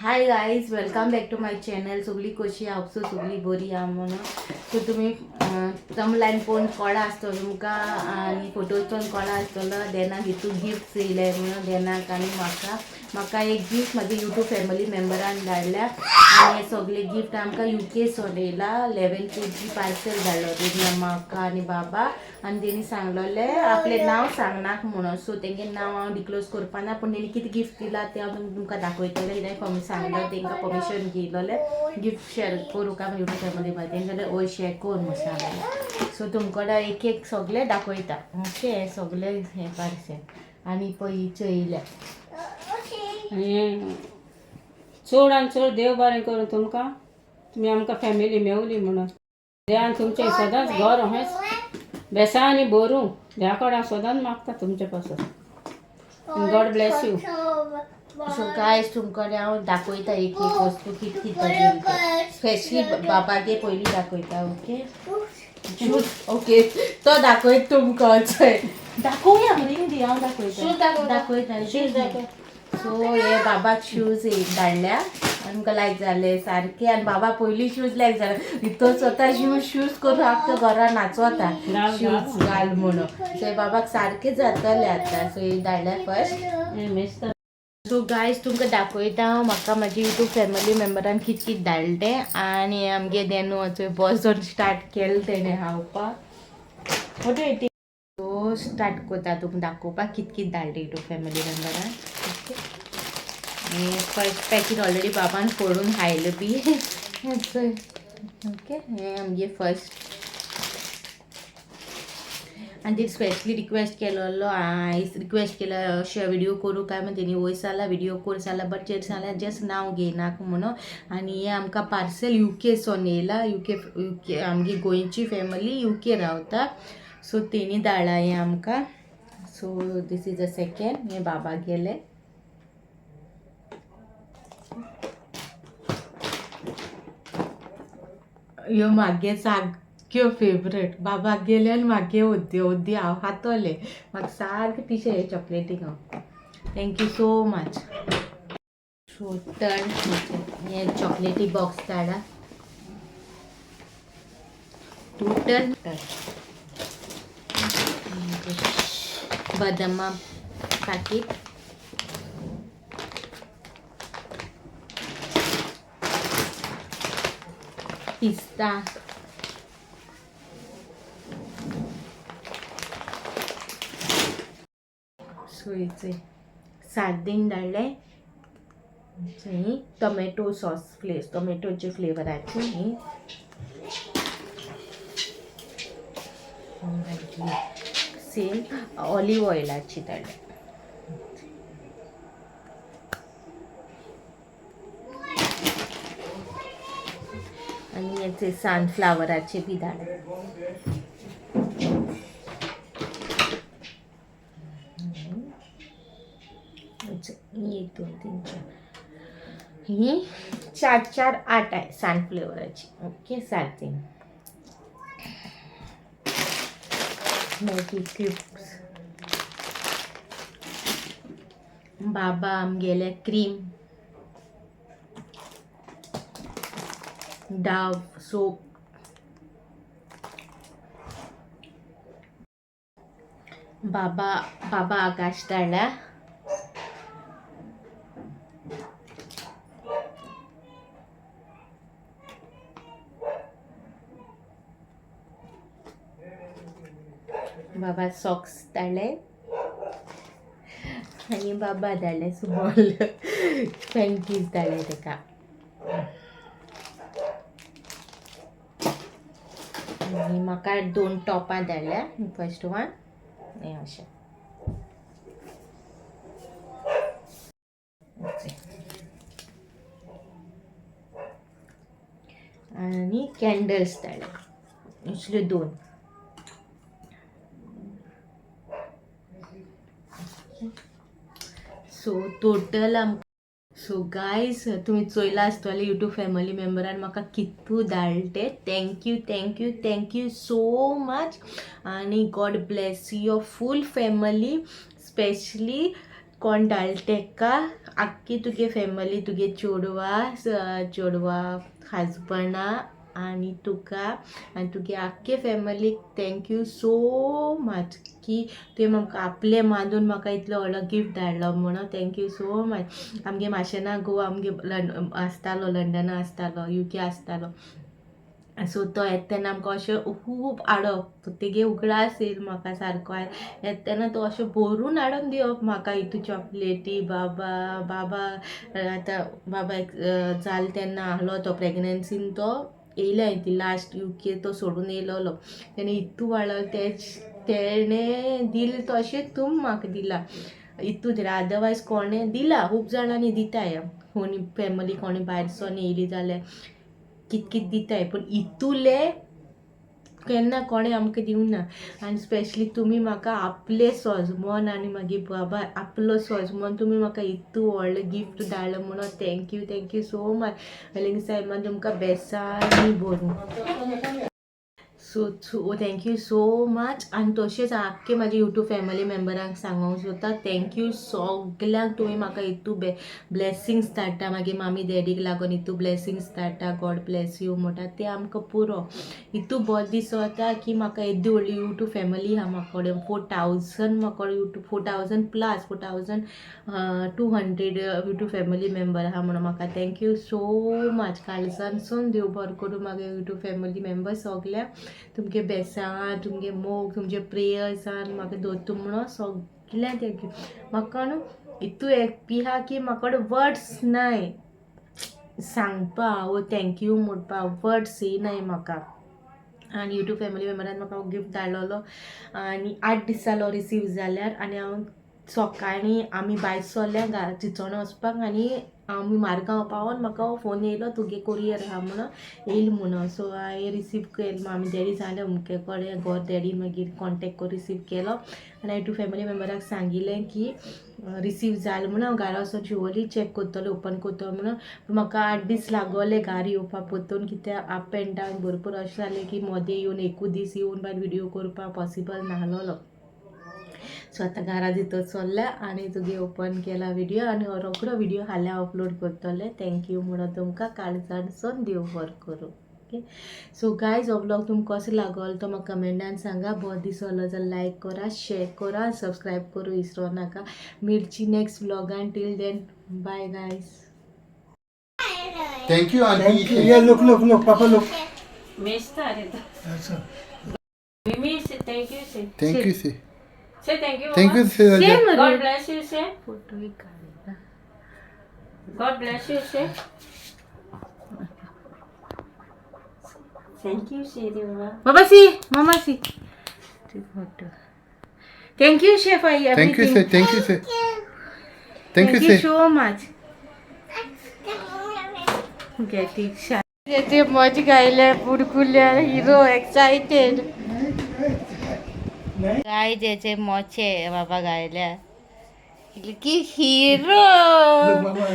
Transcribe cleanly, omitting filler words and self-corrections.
High guys, welcome back to my channel. सगळी कशी हांव सगळी बरी आहा म्हणून. सो तुम्ही तमलायन पळोवन कळ्ळां आसतलो तुमकां आनी फोटोज पळोवन कळ्ळां आसतलो देनाक हितून गिफ्ट्स येयले म्हणून. देनाक आनी म्हाका एक गिफ्ट म्हाजे यूट्यूब फॅमिली मेंबरान धाडल्या आनी हे सगळे गिफ्ट आमकां UK सोन येयला. 11 kg पार्सल धाडलो तेणी म्हाका आनी बाबा. आनी तेणी सांगलोले आपलें नांव सांगनाक म्हणून. सो तेंगे नांव हांव डिक्लोज करपाना, पूण तेणी कितें गिफ्ट दिला तें हांव तुमकां दाखयतलें. कित्याक सांगलो तेंकां परमिशन घेयलोलें गिफ्ट शेअर करूं काय यूट्यूब फॅमिली मध्ये. तेंच्यानी हय शेअर कर म्हणून सांगलें. सो तुमकां एक एक सगळें दाखयता. ओके, हे सगळे हे पार्सल आनी पयलींच्यो येयल्या. चड आनी चड देव बरें करूं तुमकां. तुमी आमकां फॅमिली मेवली म्हणून. देवान तुमचें सदांच घर अशेंच बेसांनी भरूं. ह्या कडेन सदांच मागता तुमचे पासून. God bless you. So guys तुमकां हांव दाखयता एक एक वस्तू कित कित पाहिजे. स्पेशली बाबागे पयलीं दाखयता. Okay shoes. ओके तो दाखयत तुमकां. दाखोवया रिंग दी, हांव दाखयता. दाखयता. सो हे बाबाक शूज धाडल्या आनी तुमकां लायक जाले सारके. आनी बाबा पयलीं शूज लायक जाले. भितर स्वता शूज करून आख्या घरा नाचवता शूज घाल म्हणून. सो हे बाबाक सारके जातले आतां. सो हे धाडल्या फर्स्ट. सो गायज तुमकां दाखयता हांव म्हाका म्हाजे यूट्यूब फॅमिली मेंबरान कित कित धाडलें. आनी आमगे देनू थंय बसून स्टार्ट केलें तेणें हावपाक. ओके सो स्टार्ट करता तुमकां दाखोवपाक कित कित धाडलें यूट्यूब फॅमिली मेंबरान. ओके, फर्स्ट पॅकेट ऑलरेडी बाबान फोडून हायलं बी. ओके, हे आमगे फर्स्ट. आनी ती स्पेशली रिक्वेस्ट केलोलो रिक्वेस्ट केला अशें व्हिडिओ करूं काय म्हण. तेणी वयर साला व्हिडिओ कर जाल्यार बट चेर जाल्यार जस्ट नांव घेयनाक म्हणून. आनी हे आमकां पार्सल UK सोन येयला. UK आमगे गोंयची फॅमिली UK रावता. सो तेणी धाडला हें आमकां. So this is a second. हें बाबाक गेलें. ह्यो म्हागे सारक्यो फेवरेट. बाबाक गेले आनी म्हागे ओद्दी हांव खातोलें. म्हाका सारकें पिशे हे चॉकलेटीक हांव. Thank you so much. सो टर्न हे चॉकलेटी बॉक्स धाडा. टू टर्न बदामा पॅकेट. पिस्ता. सोयेचे सार्दीन धाडले. टोमॅटो सॉस टोमॅटोचे फ्लेवराची ही सेम ऑलिव्ह ऑयलाची धाडले. आणि याचे सनफ्लावराचे बी धाडले. एक दोन तीन चार ही 4 8 आहे सनफ्लावराची. Okay, 7 Maggi cubes. बाबा आमगेले क्रीम, डाव सोप, बाबा आकाश धाडला. बाबा सॉक्स धाडले आनी बाबा धाडले स्मॉल पॅन्टीज धाडले तेका. आनी म्हाका 2 टॉपां धाडल्या. फर्स्ट वन हें अशें. आनी कॅन्डल्स धाडले असल्यो 2. सो टोटल सो गायज तुम्ही चोयला आसतले यूट्यूब फॅमिली मेंबरान म्हाका कितू धाडले. Thank you so much. आनी God bless your full family. Specially कोण धाडले का आख्खी तुगे फॅमिली तुगे चोडवा हजबंडा आनी तुका आनी तुगे आख्खे फॅमिलीक थँक्यू सो मच की तुवें म्हाका आपले मानून म्हाका इतलो व्हडलो गिफ्ट धाडलो म्हणून थँक्यू सो मच. आमगे माशेना गोवा आमगे आसतालो लंडना आसतालो UK आसतालो सो तो येता तेन्ना आमकां अशें खूब हाडप तेगे उगडास येयला म्हाका सारको येता तेन्ना तो अशें भरून हाडून दिवप म्हाका हितू चॉकलेटी बाबा आतां बाबा जाल तेन्ना आहलो तो प्रेग्नन्सीन तो येयला ती लास्ट UK तो सोडून येयलोलो तेणे हितू हाडलो तेणे दिल तो अशें तुम म्हाका दिला हितू दिला अदरवायज कोणें दिला खूब जाणांनी दिताय कोणी फॅमिली कोणी भायरसोन येयली जाल्यार कित दिताय पूण हितूले केन्ना कोणें आमकां दिवना आनी स्पेशली तुमी म्हाका आपले सोजमोन आनी मागीर बाबा आपलो सोजमोन तुमी म्हाका इतू व्हडलें गिफ्ट धाडलें म्हणून थँक्यू सो मच वेलिंग सायमान तुमकां बेसांनी भरून सो थँक्यू सो मच आनी तशेंच आख्खे म्हाजे यूट्यूब फॅमिली मेंबरांक सांगूंक सोदता थँक्यू सगल्यांक तुमी म्हाका हितू ब्लेसिंग्स धाडटा मागीर मामी डॅडीक लागून हितू ब्लेसिंग्स धाडटा गॉड ब्लेस यू म्हणटा ते आमकां पुरो हितू बोर दीस जाता की म्हाका येदी व्हडली यूट्यूब फॅमिली आहा म्हाका कडेन 4000 म्हाका YouTube 4000 plus 4200 YouTube family member आहा म्हणून म्हाका थँक्यू सो मच काळजानसून देव बरो करूं म्हागे यूट्यूब फॅमिली मेंबर सगल्यांक तुमगे बेसां तुमगे मोग तुमचे प्रेयर्सान म्हाका दवरता म्हणून सगळ्यांक थँक्यू म्हाका न्हू हितू हॅप्पी आहा की म्हाका वर्ड्स नाय सांगपा वो थँक्यू म्हणपा वर्ड्स येयनाय म्हाका आनी यूट्यूब फॅमिली मेंबरान म्हाका गिफ्ट धाडलोलो आनी 8 दीस जालो रिसीव जाल्यार आनी हांव सकाळीं आमी भायर सरल्या चिचोण वचपाक आनी आमी मारगांव पावोन म्हाका फोन येयलो तुगे कोरियर आहा म्हणून येयला म्हणून सो हांवें रिसीव केलो मामी डॅडी जालें अमके कडेन गॉड डॅडी मागीर कॉन्टेक्ट करून रिसीव केलो आनी हांवें टू फॅमिली मेंबराक सांगिल्लें की रिसीव जालें म्हणून हांव घरा वचून शिवोली चॅक करतलें ओपन करतलो म्हणून म्हाका 8 दीस लागोले घारी येवपा परतून कित्याक अप एंड डावन भरपूर अशें जालें की मोदें येवन एकूच दीस येवन भायर व्हिडियो करपाक पॉसिबल नाहलोलो सो आतां घरा भितर चल्ल्या आनी तुगे ओपन केला व्हिडियो आनी रोखडो व्हिडियो हाल्या अपलोड करतले थँक्यू म्हणून तुमकां काळजानसून देव बरो करूं ओके सो गायज हो ब्लॉग तुमकां कसो लागलो तो म्हाका कमेंटान सांगा बरो दिसलो जाल्यार लायक करा शेअर करा सबस्क्रायब करूं विसरो नाका मिरची नेक्स्ट ब्लॉगान till then bye guys thank you aunty ये look पापा look मेस्ता रे अच्छा मिमी say thank you say thank you say say thank you thank you Mama. Say God bless you say photo काढला God bless you say thank you say रे बाबा बाबा सी मामा सी फोटो थँक्यू शेफ आई thank you say thank you say thank you say so much getting shot येते मज गायल्या बुडकुल्या hero excited गाय जेचे मोचे बाबा गायल्या की हिरो बाबा